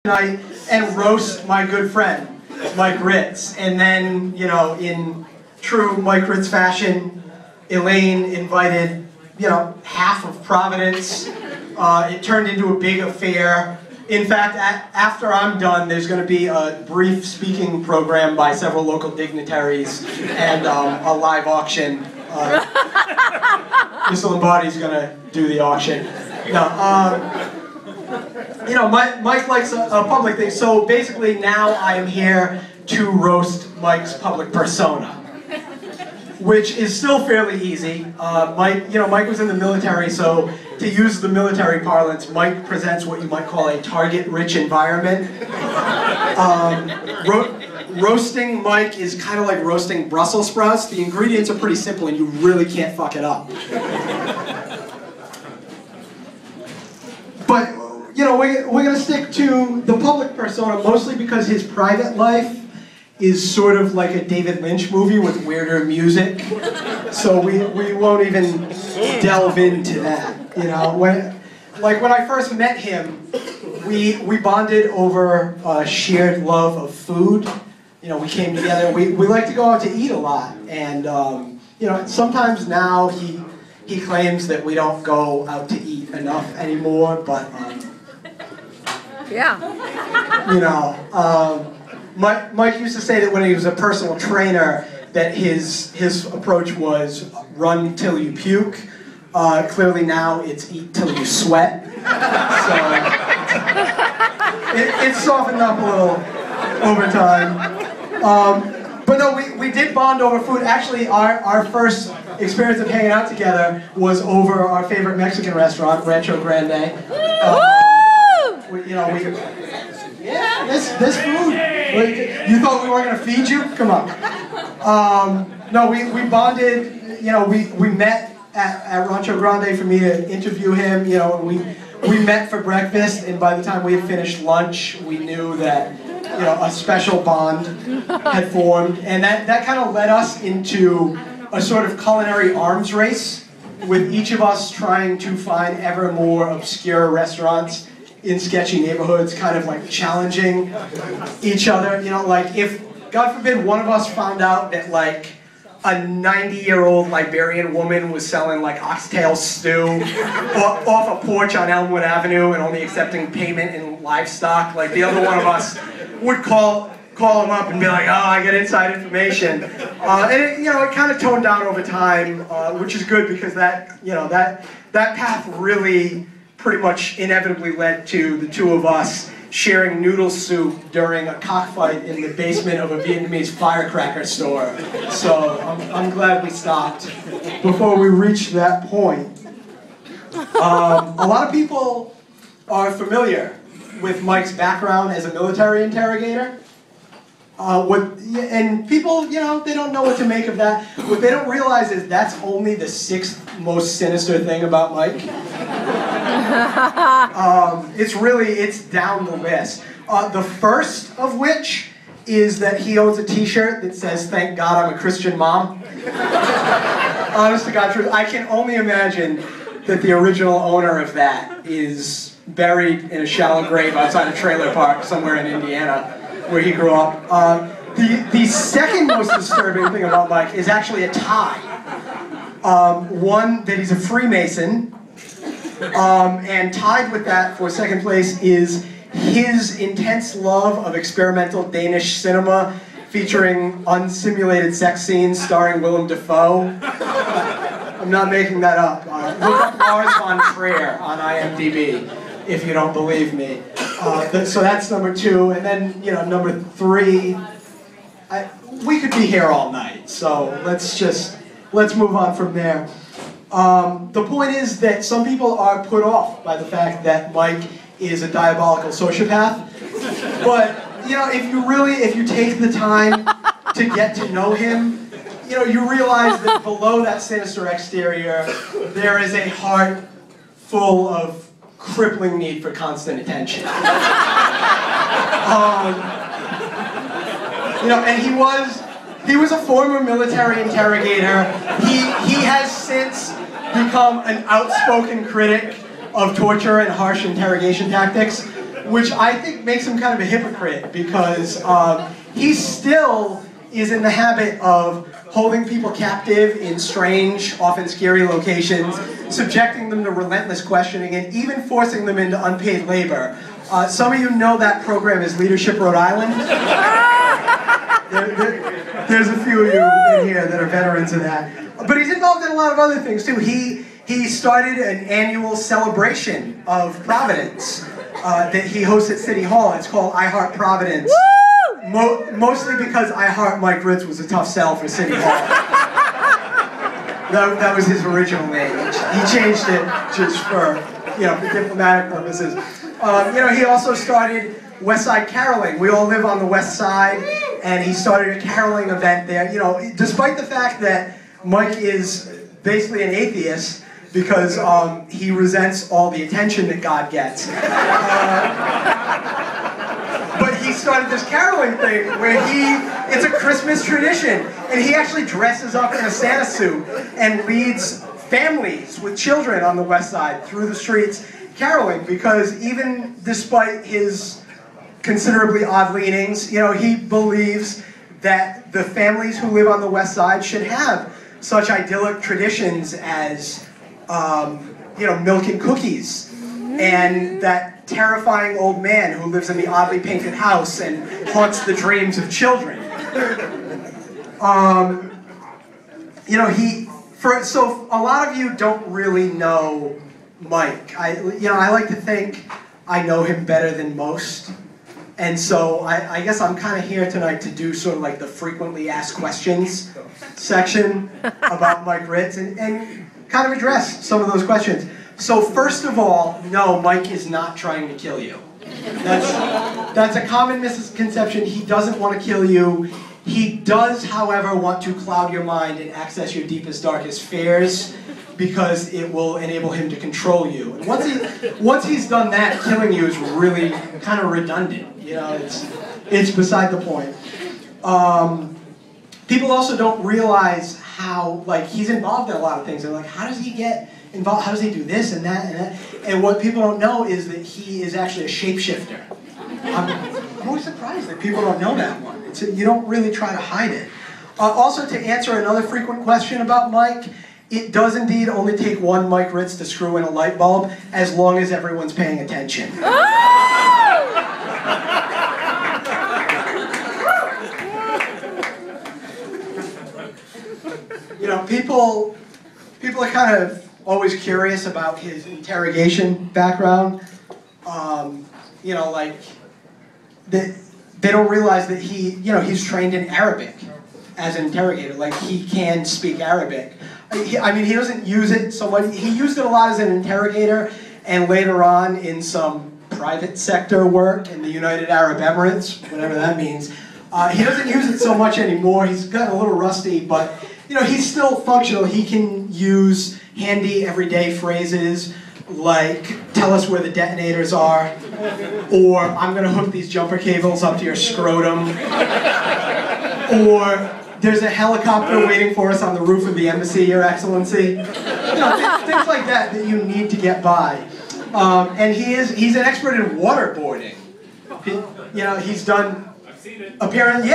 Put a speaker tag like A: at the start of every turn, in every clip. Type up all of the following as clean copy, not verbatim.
A: tonight and roast my good friend, McRitz. And then, you know, in true McRitz fashion, Elaine invited, you know, half of Providence. It turned into a big affair. In fact, after I'm done, there's going to be a brief speaking program by several local dignitaries and a live auction. Mr. Lombardi's going to do the auction. No, you know, Mike likes a public thing, so basically now I am here to roast Mike's public persona, which is still fairly easy. Mike was in the military, so to use the military parlance, Mike presents what you might call a target-rich environment. Roasting Mike is kind of like roasting Brussels sprouts. The ingredients are pretty simple and you really can't fuck it up. But, you know, we're going to stick to the public persona mostly because his private life is sort of like a David Lynch movie with weirder music. So we won't even delve into that, you know. When I first met him, we bonded over a shared love of food. You know, we came together, we like to go out to eat a lot. And, you know, sometimes now he claims that we don't go out to eat enough anymore, but,
B: yeah.
A: You know, Mike used to say that when he was a personal trainer, that his approach was run till you puke. Clearly now it's eat till you sweat. So it's softened up a little over time. But no, we did bond over food. Actually, our first experience of hanging out together was over our favorite Mexican restaurant, Rancho Grande. Yeah, this food. You thought we weren't going to feed you? Come on. No, we bonded. You know, we met at Rancho Grande for me to interview him. You know, we met for breakfast, and by the time we had finished lunch, we knew that, you know, a special bond had formed, and that kind of led us into a sort of culinary arms race, with each of us trying to find ever more obscure restaurants in sketchy neighborhoods, kind of like challenging each other. You know, like if, God forbid, one of us found out that like a 90-year-old Liberian woman was selling like oxtail stew off a porch on Elmwood Avenue and only accepting payment in livestock, like the other one of us would call him up and be like, oh, I get inside information. And it, you know, it kind of toned down over time, which is good because that, you know, that path really pretty much inevitably led to the two of us sharing noodle soup during a cockfight in the basement of a Vietnamese firecracker store. So I'm glad we stopped before we reached that point. A lot of people are familiar with Mike's background as a military interrogator. And people, you know, they don't know what to make of that. What they don't realize is that's only the 6th most sinister thing about Mike. It's down the list. The first of which is that he owns a t-shirt that says, "Thank God I'm a Christian mom." Honest to God truth, I can only imagine that the original owner of that is buried in a shallow grave outside a trailer park somewhere in Indiana, where he grew up. The second most disturbing thing about Mike is actually a tie. One, that he's a Freemason, and tied with that for second place is his intense love of experimental Danish cinema featuring unsimulated sex scenes starring Willem Dafoe. I'm not making that up. Look up Lars von Trier on IMDb if you don't believe me. So that's number 2, and then, you know, number 3. We could be here all night, so let's move on from there. The point is that some people are put off by the fact that Mike is a diabolical sociopath, but, you know, if you take the time to get to know him, you know, you realize that below that sinister exterior, there is a heart full of crippling need for constant attention. You know, and he was a former military interrogator. He has since become an outspoken critic of torture and harsh interrogation tactics. which I think makes him kind of a hypocrite because he still is in the habit of holding people captive in strange, often scary locations, subjecting them to relentless questioning, and even forcing them into unpaid labor. Some of you know that program is Leadership Rhode Island. There's a few of you in here that are veterans of that. But he's involved in a lot of other things too. He started an annual celebration of Providence that he hosts at City Hall. It's called I Heart Providence. Mostly because I Heart McRitz was a tough sell for City Hall. That was his original name. He changed it just for diplomatic purposes. He also started West Side Caroling. We all live on the West Side, and he started a caroling event there. Despite the fact that Mike is basically an atheist because he resents all the attention that God gets. But he started this caroling thing where it's a Christmas tradition, and he actually dresses up in a Santa suit and leads families with children on the West Side through the streets caroling, because even despite his considerably odd leanings, he believes that the families who live on the West Side should have such idyllic traditions as, milk and cookies, and that terrifying old man who lives in the oddly painted house and haunts the dreams of children. So a lot of you don't really know Mike. I like to think I know him better than most. And so I guess I'm kind of here tonight to do sort of like the frequently asked questions section about McRitz and kind of address some of those questions. So first of all, no, Mike is not trying to kill you. That's a common misconception. He doesn't want to kill you. He does, however, want to cloud your mind and access your deepest, darkest fears, because it will enable him to control you. And once he's done that, killing you is really kind of redundant. It's beside the point. People also don't realize how, he's involved in a lot of things. They're like, how does he get involved? How does he do this and that and that? And what people don't know is that he is actually a shapeshifter. I'm always surprised that people don't know that one. You don't really try to hide it. Also, to answer another frequent question about Mike, it does indeed only take one McRitz to screw in a light bulb, as long as everyone's paying attention. People are kind of always curious about his interrogation background. They don't realize that he's trained in Arabic as an interrogator. He can speak Arabic. He doesn't use it so much. He used it a lot as an interrogator, and later on in some private sector work in the United Arab Emirates, whatever that means. He doesn't use it so much anymore. He's gotten a little rusty, but he's still functional. He can use handy everyday phrases like, tell us where the detonators are, or I'm going to hook these jumper cables up to your scrotum, or there's a helicopter waiting for us on the roof of the embassy, Your Excellency. Things like that you need to get by. And he's an expert in waterboarding. He's done, apparently,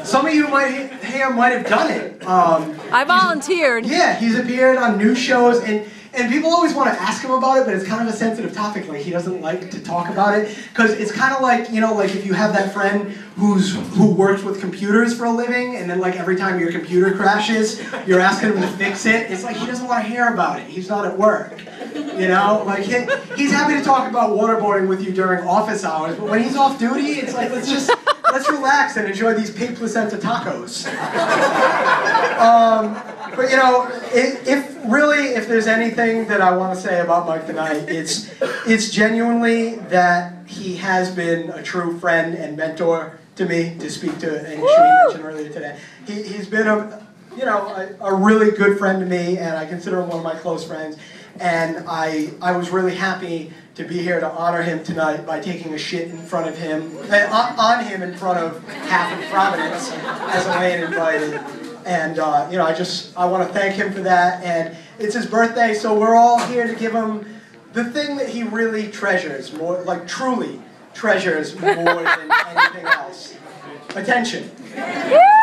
A: some of you might have done it.
B: I volunteered.
A: He's appeared on news shows, and people always want to ask him about it, but it's kind of a sensitive topic. He doesn't like to talk about it, because it's kind of like, if you have that friend who works with computers for a living, and then every time your computer crashes, you're asking him to fix it. It's like he doesn't want to hear about it. He's not at work. He's happy to talk about waterboarding with you during office hours, but when he's off duty, it's like, let's relax and enjoy these pig placenta tacos. But if there's anything that I want to say about Mike tonight, it's genuinely that he has been a true friend and mentor to me, to speak to an issue you mentioned earlier today. He's been a really good friend to me, and I consider him one of my close friends. And I was really happy to be here to honor him tonight by taking a shit in front of him, on him in front of half of Providence, as Elaine invited. And I want to thank him for that. And it's his birthday, so we're all here to give him the thing that he really treasures, more truly treasures more than anything else. Attention.
B: Woo!